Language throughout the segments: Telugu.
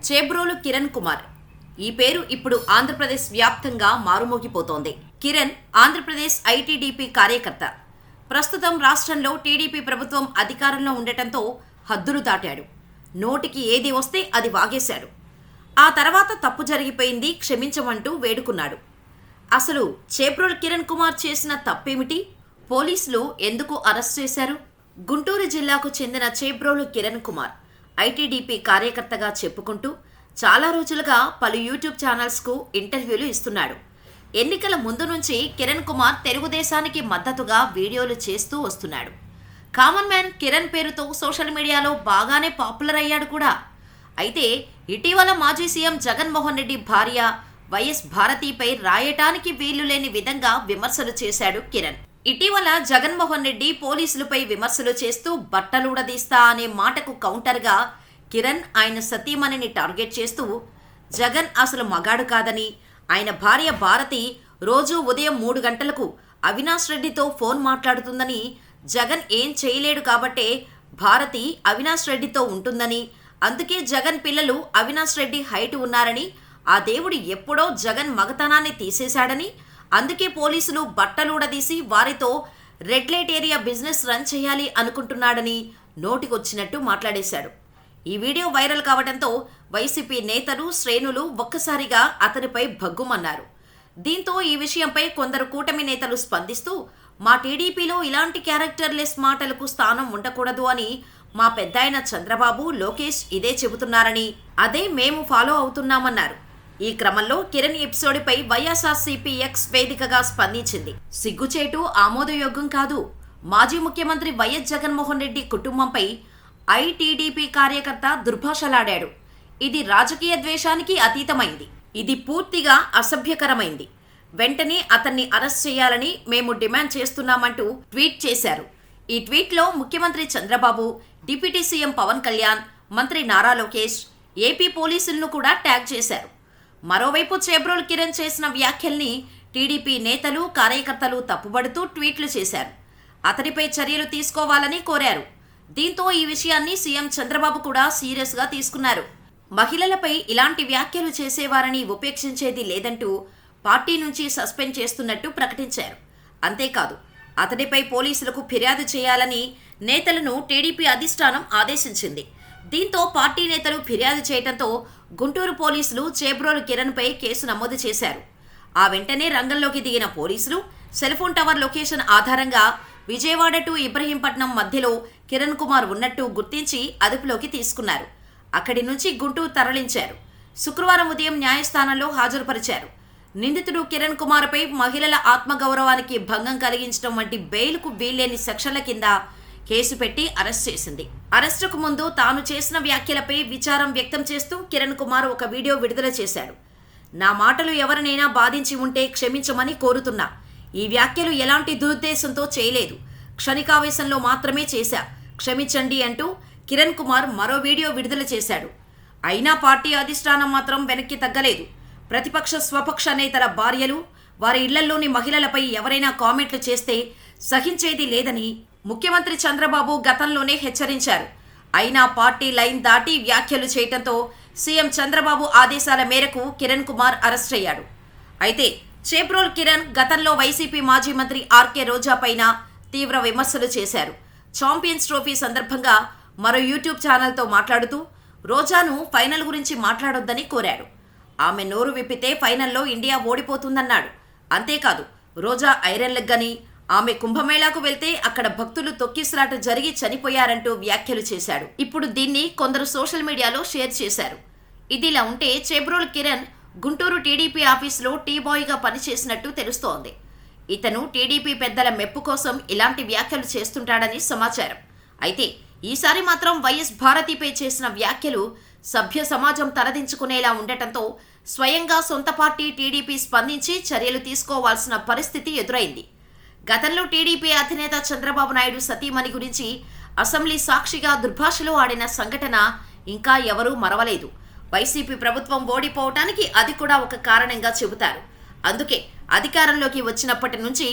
చేబ్రోలు కిరణ్ కుమార్. ఈ పేరు ఇప్పుడు ఆంధ్రప్రదేశ్ వ్యాప్తంగా మారుమోగిపోతోంది. కిరణ్ ఆంధ్రప్రదేశ్ ఐటీడీపీ కార్యకర్త. ప్రస్తుతం రాష్ట్రంలో టీడీపీ ప్రభుత్వం అధికారంలో ఉండటంతో హద్దులు దాటాడు. నోటికి ఏది వస్తే అది వాగేశాడు. ఆ తర్వాత తప్పు జరిగిపోయింది, క్షమించమంటూ వేడుకున్నాడు. అసలు చేబ్రోలు కిరణ్ కుమార్ చేసిన తప్పేమిటి? పోలీసులు ఎందుకు అరెస్ట్ చేశారు? గుంటూరు జిల్లాకు చెందిన చేబ్రోలు కిరణ్ కుమార్ ఐటీడీపీ కార్యకర్తగా చెప్పుకుంటూ చాలా రోజులుగా పలు యూట్యూబ్ ఛానల్స్కు ఇంటర్వ్యూలు ఇస్తున్నాడు. ఎన్నికల ముందు నుంచి కిరణ్ కుమార్ తెలుగుదేశానికి మద్దతుగా వీడియోలు చేస్తూ వస్తున్నాడు. కామన్ మ్యాన్ కిరణ్ పేరుతో సోషల్ మీడియాలో బాగానే పాపులర్ అయ్యాడు కూడా. అయితే ఇటీవల మాజీ సీఎం జగన్మోహన్ రెడ్డి భార్య వైఎస్ భారతిపై రాయటానికి వీలు లేని విధంగా విమర్శలు చేశాడు కిరణ్. ఇటీవల జగన్మోహన్ రెడ్డి పోలీసులపై విమర్శలు చేస్తూ బట్టలుడదీస్తా అనే మాటకు కౌంటర్గా కిరణ్ ఆయన సతీమణిని టార్గెట్ చేస్తూ జగన్ అసలు మగాడు కాదని, ఆయన భార్య భారతి రోజు ఉదయం 3 గంటలకు అవినాష్ రెడ్డితో ఫోన్ మాట్లాడుతుందని, జగన్ ఏం చేయలేడు కాబట్టే భారతి అవినాష్ రెడ్డితో ఉంటుందని, అందుకే జగన్ పిల్లలు అవినాష్ రెడ్డి హైట్ ఉన్నారని, ఆ దేవుడు ఎప్పుడో జగన్ మగతనాన్ని తీసేశాడని, అందుకే పోలీసులు బట్టలూడదీసి వారితో red light area business run చేయాలి అనుకుంటున్నాడని నోటికొచ్చినట్టు మాట్లాడేశాడు. ఈ వీడియో వైరల్ కావడంతో వైసీపీ నేతలు, శ్రేణులు ఒక్కసారిగా అతనిపై భగ్గుమన్నారు. దీంతో ఈ విషయంపై కొందరు కూటమి నేతలు స్పందిస్తూ, మా టీడీపీలో ఇలాంటి క్యారెక్టర్లెస్ మాటలకు స్థానం ఉండకూడదు అని మా పెద్దాయన చంద్రబాబు, లోకేష్ ఇదే చెబుతున్నారని, అదే మేము ఫాలో అవుతున్నామన్నారు. ఈ క్రమంలో కిరణ్ ఎపిసోడ్పై వైఎస్ఆర్సీపీ ఎక్స్ వేదికగా స్పందించింది. సిగ్గుచేటు, ఆమోదయోగ్యం కాదు. మాజీ ముఖ్యమంత్రి వైఎస్ జగన్మోహన్ రెడ్డి కుటుంబంపై ఐటీడీపీ కార్యకర్త దుర్భాషలాడాడు. ఇది రాజకీయ ద్వేషానికి అతీతమైంది. ఇది పూర్తిగా అసభ్యకరమైంది. వెంటనే అతన్ని అరెస్ట్ చేయాలని మేము డిమాండ్ చేస్తున్నామంటూ ట్వీట్ చేశారు. ఈ ట్వీట్లో ముఖ్యమంత్రి చంద్రబాబు, డిప్యూటీ సీఎం పవన్ కళ్యాణ్, మంత్రి నారా లోకేష్, ఏపీ పోలీసులను కూడా ట్యాగ్ చేశారు. మరోవైపు చేబ్రోలు కిరణ్ చేసిన వ్యాఖ్యల్ని టీడీపీ నేతలు, కార్యకర్తలు తప్పుబడుతూ ట్వీట్లు చేశారు. అతడిపై చర్యలు తీసుకోవాలని కోరారు. దీంతో ఈ విషయాన్ని సీఎం చంద్రబాబు కూడా సీరియస్గా తీసుకున్నారు. మహిళలపై ఇలాంటి వ్యాఖ్యలు చేసేవారని ఉపేక్షించేది లేదంటూ పార్టీ నుంచి సస్పెండ్ చేస్తున్నట్టు ప్రకటించారు. అంతేకాదు, అతడిపై పోలీసులకు ఫిర్యాదు చేయాలని నేతలను టీడీపీ అధిష్టానం ఆదేశించింది. దీంతో పార్టీ నేతలు ఫిర్యాదు చేయడంతో గుంటూరు పోలీసులు చేబ్రోలు కిరణ్పై కేసు నమోదు చేశారు. ఆ వెంటనే రంగంలోకి దిగిన పోలీసులు సెల్ఫోన్ టవర్ లొకేషన్ ఆధారంగా విజయవాడ టు ఇబ్రహీంపట్నం మధ్యలో కిరణ్ కుమార్ ఉన్నట్టు గుర్తించి అదుపులోకి తీసుకున్నారు. అక్కడి నుంచి గుంటూరు తరలించారు. శుక్రవారం ఉదయం న్యాయస్థానంలో హాజరుపరిచారు. నిందితుడు కిరణ్ కుమార్పై మహిళల ఆత్మగౌరవానికి భంగం కలిగించడం వంటి బెయిల్కు వీల్లేని సెక్షన్ల కింద కేసు పెట్టి అరెస్ట్ చేసింది. అరెస్టుకు ముందు తాను చేసిన వ్యాఖ్యలపై విచారం వ్యక్తం చేస్తూ కిరణ్ కుమార్ ఒక వీడియో విడుదల చేశాడు. నా మాటలు ఎవరినైనా బాధించి ఉంటే క్షమించమని కోరుతున్నా. ఈ వ్యాఖ్యలు ఎలాంటి దురుద్దేశంతో చేయలేదు. క్షణికావేశంలో మాత్రమే చేశా. క్షమించండి అంటూ కిరణ్ కుమార్ మరో వీడియో విడుదల చేశాడు. అయినా పార్టీ అధిష్టానం మాత్రం వెనక్కి తగ్గలేదు. ప్రతిపక్ష, స్వపక్ష నేతల భార్యలు, వారి ఇళ్లలోని మహిళలపై ఎవరైనా కామెంట్లు చేస్తే సహించేది లేదని ముఖ్యమంత్రి చంద్రబాబు గతంలోనే హెచ్చరించారు. అయినా పార్టీ లైన్ దాటి వ్యాఖ్యలు చేయడంతో సీఎం చంద్రబాబు ఆదేశాల మేరకు కిరణ్ కుమార్ అరెస్ట్ అయ్యాడు. అయితే చేబ్రోలు కిరణ్ గతంలో వైసీపీ మాజీ మంత్రి ఆర్కే రోజా పైన తీవ్ర విమర్శలు చేశారు. ఛాంపియన్స్ ట్రోఫీ సందర్భంగా మరో యూట్యూబ్ ఛానల్తో మాట్లాడుతూ రోజాను ఫైనల్ గురించి మాట్లాడొద్దని కోరాడు. ఆమె నోరు విప్పితే ఫైనల్లో ఇండియా ఓడిపోతుందన్నాడు. అంతేకాదు, రోజా ఐరన్ లెగ్ అని, ఆమె కుంభమేళాకు వెళ్తే అక్కడ భక్తులు తొక్కిసలాట జరిగి చనిపోయారంటూ వ్యాఖ్యలు చేశాడు. ఇప్పుడు దీన్ని కొందరు సోషల్ మీడియాలో షేర్ చేశారు. ఇదిలా ఉంటే చేబ్రోలు కిరణ్ గుంటూరు టీడీపీ ఆఫీసులో టీ బాయ్గా పనిచేసినట్టు తెలుస్తోంది. ఇతను టీడీపీ పెద్దల మెప్పు కోసం ఇలాంటి వ్యాఖ్యలు చేస్తుంటాడని సమాచారం. అయితే ఈసారి మాత్రం వైఎస్ భారతిపై చేసిన వ్యాఖ్యలు సభ్య సమాజం తలదించుకునేలా ఉండటంతో స్వయంగా సొంత పార్టీ టీడీపీ స్పందించి చర్యలు తీసుకోవాల్సిన పరిస్థితి ఎదురైంది. గతంలో టీడీపీ అధినేత చంద్రబాబు నాయుడు సతీమణి గురించి అసెంబ్లీ సాక్షిగా దుర్భాషలో ఆడిన సంఘటన ఇంకా ఎవరూ మరవలేదు. వైసీపీ ప్రభుత్వం ఓడిపోవటానికి అది కూడా ఒక కారణంగా చెబుతారు. అందుకే అధికారంలోకి వచ్చినప్పటి నుంచి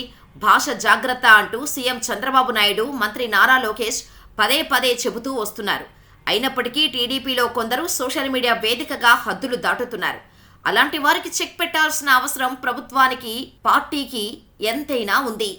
భాష జాగ్రత్త అంటూ సీఎం చంద్రబాబు నాయుడు, మంత్రి నారా లోకేష్ పదే పదే చెబుతూ వస్తున్నారు. అయినప్పటికీ టీడీపీలో కొందరు సోషల్ మీడియా వేదికగా హద్దులు దాటుతున్నారు. అలాంటి వారికి చెక్ పెట్టాల్సిన అవసరం ప్రభుత్వానికి, పార్టీకి ఎంతైనా ఉంది.